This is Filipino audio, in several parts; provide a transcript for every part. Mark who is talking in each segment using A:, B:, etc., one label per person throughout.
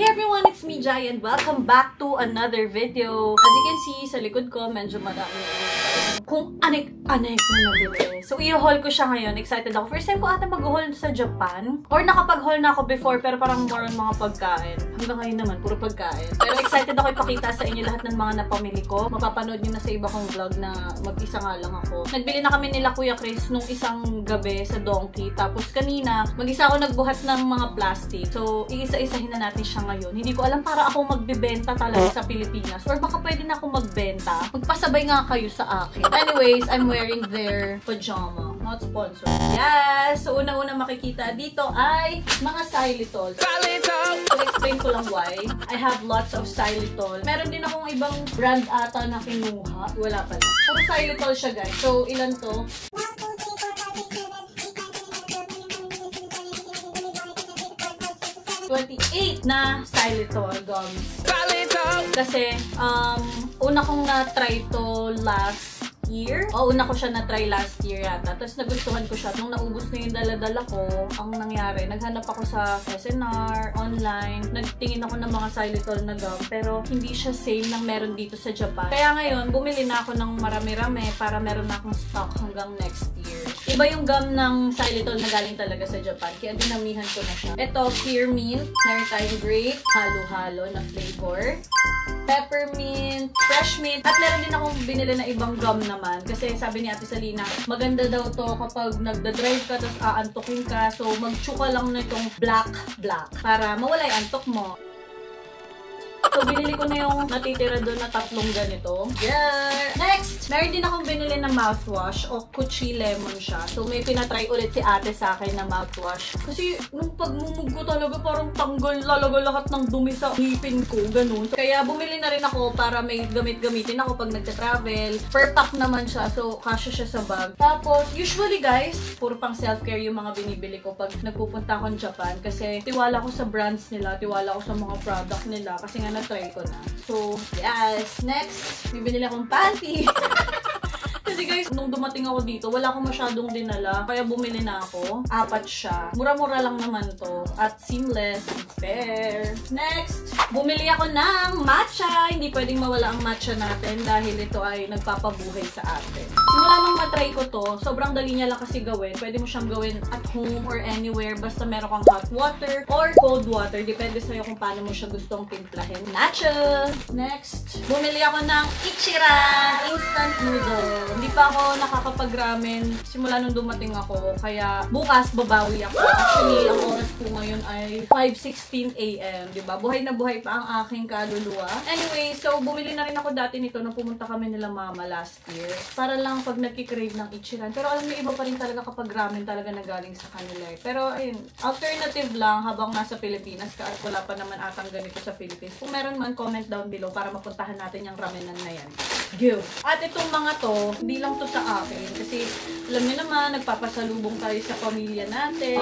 A: Hey everyone, it's me, Jai, and welcome back to another video. As you can see, sa likod ko, medyo madami kung anik-anik na nabili. So, i-haul ko siya ngayon. Excited ako. First time ko ata mag-haul sa Japan. Or nakapag-haul na ako before, pero parang more on mga pagkain. Hanggang ngayon naman, puro pagkain. Pero excited ako ipakita sa inyo lahat ng mga napamili ko. Mapapanood nyo na sa iba kong vlog na mag-isa nga lang ako. Nagbili na kami nila Kuya Chris nung isang gabi sa Donkey. Tapos kanina, mag-isa ako nagbuhat ng mga plastic. So, iisa-isahin na natin siya ngayon. Hindi ko alam para ako magbebenta talaga sa Pilipinas. Or baka pwede na akong magbenta. Magpasabay nga kayo sa akin. Anyways, I'm wearing their pajama. Not sponsored. Yes! So, una-una makikita dito ay mga xylitol. So, explain ko lang why. I have lots of xylitol. Meron din akong ibang brand ata na kinuha. Wala pala. Puro xylitol siya, guys. So, ilan to? 28 na xylitol gums. Kasi, una kong na-try to last year. Una ko siya na-try last year yata. Tapos nagustuhan ko siya. Nung naubos na yung dala-dala ko, ang nangyari, naghanap ako sa SNR, online. Nagtingin ako ng mga xylitol na gum. Pero hindi siya same ng meron dito sa Japan. Kaya ngayon, bumili na ako ng marami-rami para meron na akong stock hanggang next year. Iba yung gum ng xylitol na galing talaga sa Japan. Kaya dinamihan ko na siya. Ito, Spearmint, Maritime Grape, halo-halo na flavor. Peppermint, fresh mint, at meron din akong binili na ibang gum naman. Kasi sabi ni Ate Salina, maganda daw to kapag nagda-drive ka tapos aantokin ka. So, mag-chew ka lang na itong black para mawala yung antok mo. So, binili ko na yung natitira doon na 3 ganito. Yeah! Next! Meron din akong binili na mouthwash o Kuchi Lemon siya. So, may pinatry ulit si ate sa akin na mouthwash. Kasi, nung pagmumug ko talaga, parang tanggal lalaga lahat ng dumi sa ngipin ko. Ganun. So, kaya bumili na rin ako para may gamit-gamitin ako pag nagta-travel. Per pack naman siya. So, kasya siya sa bag. Tapos, usually guys, puro pang self-care yung mga binibili ko pag nagpupunta akong Japan. Kasi, tiwala ko sa brands nila. Tiwala ko sa mga product nila. Kasi nga na-try ko na. So, yes. Next, bibili akong panty. Kasi guys, nung dumating ako dito, wala akong masyadong dinala. Kaya bumili na ako. 4 siya. Mura-mura lang naman to. At seamless and fair. Next, bumili ako ng matcha. Hindi pwedeng mawala ang matcha natin dahil ito ay nagpapabuhay sa atin. Simula nung matry ko to, sobrang dali niya lang kasi gawin. Pwede mo siyang gawin at home or anywhere. Basta meron kang hot water or cold water. Depende sa'yo kung paano mo siya gustong timplahin. Natural! Next, bumili ako ng Ichiran instant noodle. Hindi pa ako nakakapag-ramen simula nung dumating ako. Kaya bukas babawi ako. Actually, ang oras po ngayon ay 5:16 AM. Diba? Buhay na buhay pa ang aking kaluluwa. Anyway, so bumili na rin ako dati nito nung pumunta kami nila mama last year. Para lang pag nagkikrave ng Ichiran. Pero alam mo, iba pa rin talaga kapag ramen talaga na galing sa kanila. Pero ayun, alternative lang habang nasa Pilipinas ka at wala pa naman atang ganito sa Philippines. Kung meron man, comment down below para mapuntahan natin yung ramenan na yan. Go! At itong mga to, hindi lang to sa akin. Kasi, alam niyo naman, nagpapasalubong tayo sa pamilya natin.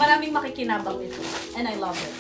A: Maraming makikinabang nito. And I love it.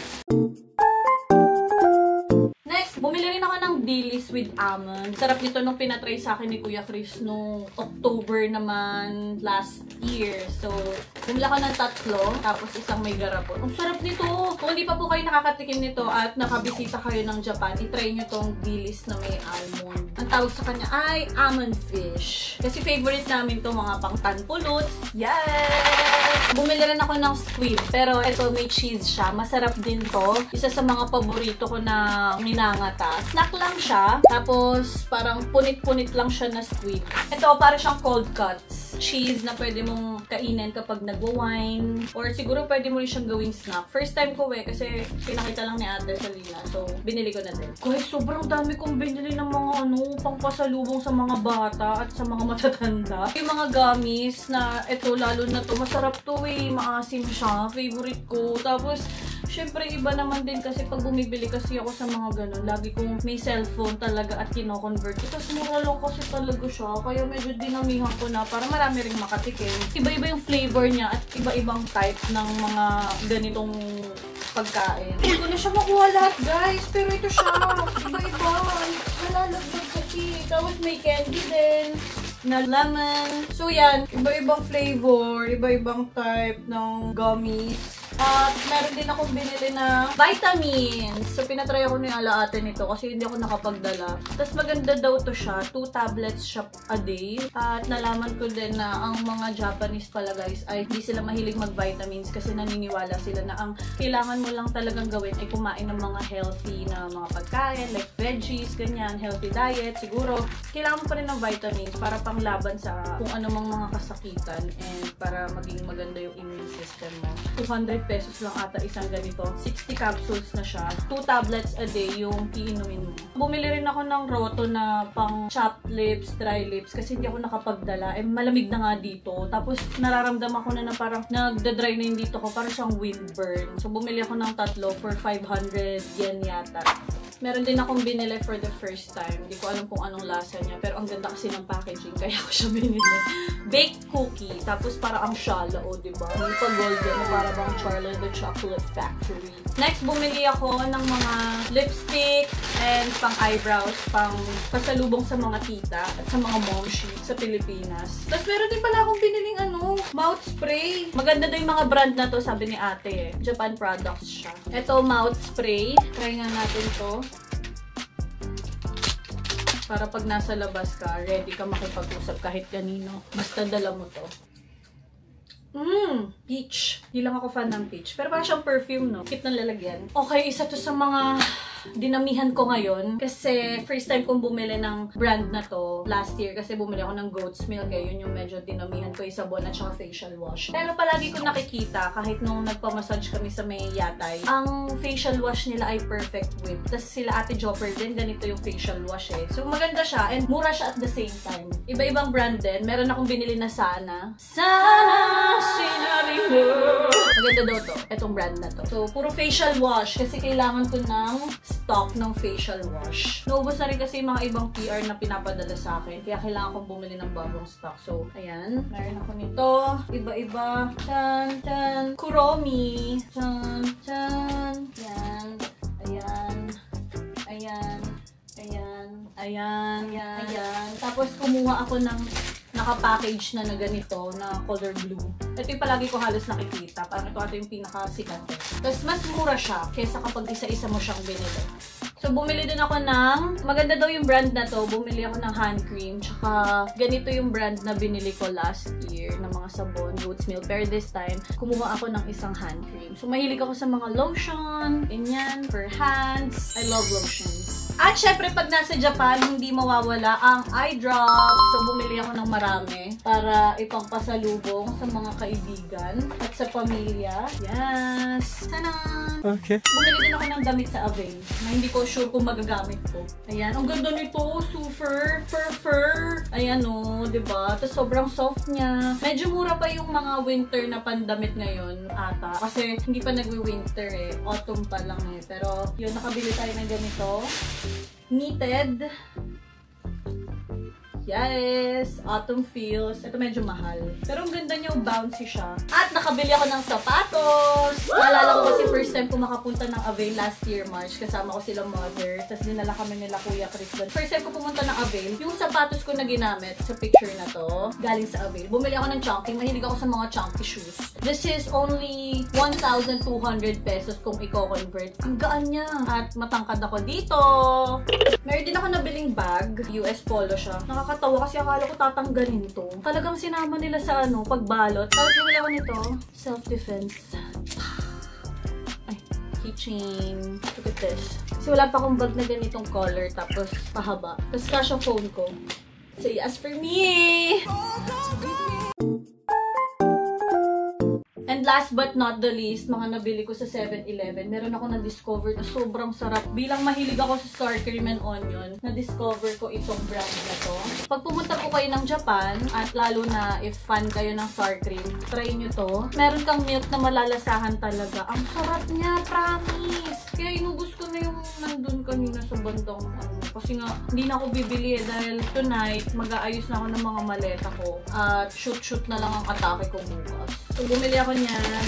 A: Next, bumili rin ako ng dilis with almond. Sarap nito nung pinatry sa akin ni Kuya Chris nung October naman last year. So, bumili ako ng 3, tapos isang may garapon. Ang sarap nito! Kung hindi pa po kayo nakakatikim nito at nakabisita kayo ng Japan, itry nyo tong dilis na may almond. Ang tawag sa kanya ay almond fish. Kasi favorite namin to mga pang tanpulot. Yes! Bumili rin ako ng squid. Pero ito may cheese siya. Masarap din to. Isa sa mga paborito ko na minangata. Snack lang siya. Tapos parang punit-punit lang siya na squid. Ito para siyang cold cuts. Cheese na pwede mong kainin kapag nagwa-wine. Or siguro pwede mo rin siyang gawing snack. First time ko kasi pinakita lang ni Ate Salina. So, binili ko na din. Guys, sobrang dami kong binili ng mga pangpasalubong sa mga bata at sa mga matatanda. Yung mga gummies na ito, lalo na to, masarap to maasim siya. Favorite ko. Tapos, syempre, iba naman din kasi pag bumibili kasi ako sa mga ganun, lagi kong may cellphone talaga at kino-convert. Tapos mura lang kasi talaga siya. Kaya medyo dinamihan ko na para marami ring makatikim. Iba-iba yung flavor niya at iba-ibang type ng mga ganitong pagkain. Hindi ko na siya makuha lahat, guys. Pero ito siya. Iba-iba. Nalalagdag kasi. Tapos may candy din. na lemon. So yan, iba-ibang flavor, iba-ibang type ng gummies. At meron din akong binili na vitamins. So, pinatry ako ni alaate nito kasi hindi ako nakapagdala. Tapos maganda daw to siya. 2 tablets siya a day. At nalaman ko din na ang mga Japanese pala guys ay hindi sila mahilig mag-vitamins kasi naniniwala sila na ang kailangan mo lang talagang gawin ay kumain ng mga healthy na mga pagkain like veggies, ganyan, healthy diet. Siguro, kailangan mo pa rin ng vitamins para panglaban sa kung anumang mga kasakitan and para maging maganda yung immune system mo. 200 pesos lang ata isang ganito. 60 capsules na siya. 2 tablets a day yung iinumin mo. Bumili rin ako ng Roto na pang chapped lips, dry lips kasi hindi ako nakapagdala. Eh, malamig na nga dito. Tapos, nararamdaman ko na parang nagda-dry na yung dito ko. Parang siyang windburn. So, bumili ako ng tatlo for 500 yen yata. Meron din akong binili for the first time. Hindi ko alam kung anong lasa niya. Pero ang ganda kasi ng packaging. Kaya ako siya binili. Baked cookie. Tapos para ang shala. O, diba? Hindi pa golden. Para bang Charlie the Chocolate Factory. Next, bumili ako ng mga lipstick and pang eyebrows. Pang pasalubong sa mga tita at sa mga momshi sa Pilipinas. Tapos meron din pala akong biniling mouth spray. Maganda daw yung mga brand na to, sabi ni ate. Japan products siya. Ito, mouth spray. Try nga natin to. Para pag nasa labas ka, ready ka makipag-usap kahit kanino. Basta dala mo to. Peach. Hindi lang ako fan ng peach. Pero parang siyang perfume, no? Cute ng lalagyan. Okay, isa to sa mga dinamihan ko ngayon. Kasi first time kong bumili ng brand na to last year. Kasi bumili ako ng goat's milk. Yun yung medyo dinamihan ko. Sabon at saka facial wash. Pero palagi ko nakikita, kahit nung nagpamassage kami sa may yatay, ang facial wash nila ay perfect whip. Tapos sila Ate Jopper din, ganito yung facial wash eh. So maganda siya and mura siya at the same time. Iba-ibang brand din. Meron akong binili na Sana. Sinabi mo. Maganda daw to. Itong brand na to. So, puro facial wash. Kasi kailangan ko ng stock ng facial wash. Naubos na rin kasi yung mga ibang PR na pinapadala sa akin. Kaya kailangan kong bumili ng bagong stock. So, ayan. Meron ako nito. Iba-iba. Chan, chan. Kuromi. Chan, chan. Ayan. Ayan. Ayan. Ayan. Ayan. Ayan. Tapos, kumuha ako ng naka-package na ganito, na color blue. Ito yung palagi ko halos nakikita. Parang ito yung pinakasikat. Tapos mas mura siya kaysa kapag isa-isa mo siyang binili. So, bumili din ako ng, maganda daw yung brand na to. Bumili ako ng hand cream. Tsaka, ganito yung brand na binili ko last year ng mga sabon, goat's milk. Pero this time, kumuha ako ng isang hand cream. So, mahilig ako sa mga lotion, ganyan, for hands. I love lotions. At syempre, pag nasa Japan, hindi mawawala ang eye drop. So, bumili ako ng marami para ipangpasalubong sa mga kaibigan at sa pamilya. Yes! Tanan!
B: Okay.
A: Bumili din ako ng damit sa Avail na hindi ko sure kung magagamit ko. Ayan. Ang ganda nito. Super fur. Ayan o. Diba? Tapos sobrang soft niya. Medyo mura pa yung mga winter na pandamit ngayon ata. Kasi hindi pa nagwi-winter eh. Autumn pa lang eh. Pero yun, nakabili tayo ng ganito. Knitted. Yes! Autumn feels. Ito medyo mahal. Pero ang ganda niya, bouncy siya. At nakabili ako ng sapatos! Naalala ko kasi first time ko makapunta ng Avail last year, March. Kasama ko sila mother. Tapos dinala kami nila Kuya Chris doon. First time ko pumunta ng Avail. Yung sapatos ko na ginamit sa picture na to, galing sa Avail. Bumili ako ng chunky. Mahilig ako sa mga chunky shoes. This is only 1,200 pesos kung i-convert. Ang gaan niya. At matangkad ako dito. Meron din ako nabiling bag. US Polo siya. Nakakatawa kasi akala ko tatanggalin to. Talagang sinama nila sa pagbalot. Tapos bumili ako nito. Self-defense. Ay, keychain. Look at this. Kasi wala pa akong bag na ganitong color. Tapos pahaba. Tapos kasha phone ko. So yes for me! And last but not the least, mga nabili ko sa 7-Eleven, meron ako na-discover na sobrang sarap. Bilang mahilig ako sa sour cream and onion, na-discover ko itong brand na to. Pag pumunta po kayo ng Japan, at lalo na if fan kayo ng sour cream, try nyo to. Meron kang milk na malalasahan talaga. Ang sarap niya, promise! Kaya inubos ko na yung nandun kanina sa bandang kasi nga, hindi na ako bibili dahil tonight, mag-aayos na ako ng mga maleta ko. At shoot na lang ang atake ko bukas. So, bumili ako niyan.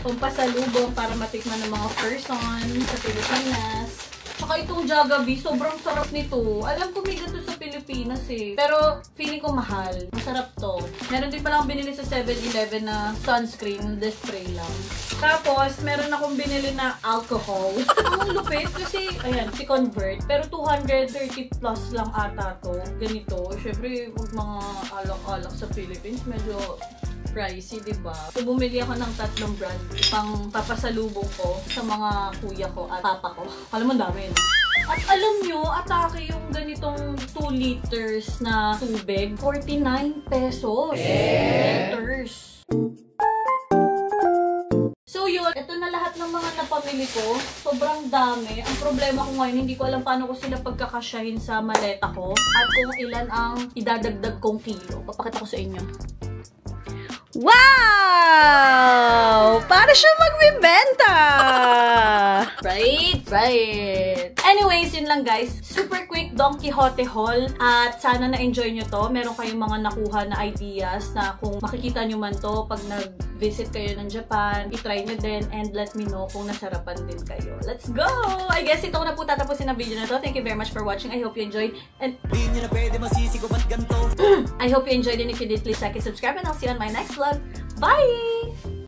A: Pampasalubong para matikman ng mga person sa Pilipinas. Saka itong Jollibee, sobrang sarap nito. Alam ko may ganito sa Pilipinas eh. Pero feeling ko mahal. Masarap to. Meron din pala akong binili sa 7-Eleven na sunscreen, the spray lang. Tapos, meron akong binili na alcohol. Ang lupit kasi, ayan, si Convert. Pero 230 plus lang ata to. Ganito. Syempre, mga alak-alak sa Philippines, medyo pricey, diba? So, bumili ako ng 3 brand pang papasalubong ko sa mga kuya ko at papa ko. Alam mo, dami, no? At alam nyo, atake yung ganitong 2 liters na tubig. 49 pesos. Liters. So yun, ito na lahat ng mga napamili ko. Sobrang dami. Ang problema ko ngayon, hindi ko alam paano ko sila pagkakasyahin sa maleta ko. At kung ilan ang idadagdag kong kilo. Papakita ko sa inyo.
B: Wow! Para siya magbibenta!
A: Right? Right. Anyways, yun lang guys. Super quick Don Quijote haul. At sana na-enjoy nyo to. Meron kayong mga nakuha na ideas na kung makikita nyo man to pag nag-visit kayo ng Japan, itry nyo din and let me know kung nasarapan din kayo. Let's go! I guess ito ko na po tatapusin ang video na to. Thank you very much for watching. I hope you enjoyed. And I hope you enjoyed, and if you did, please like and subscribe, and I'll see you on my next vlog. Bye!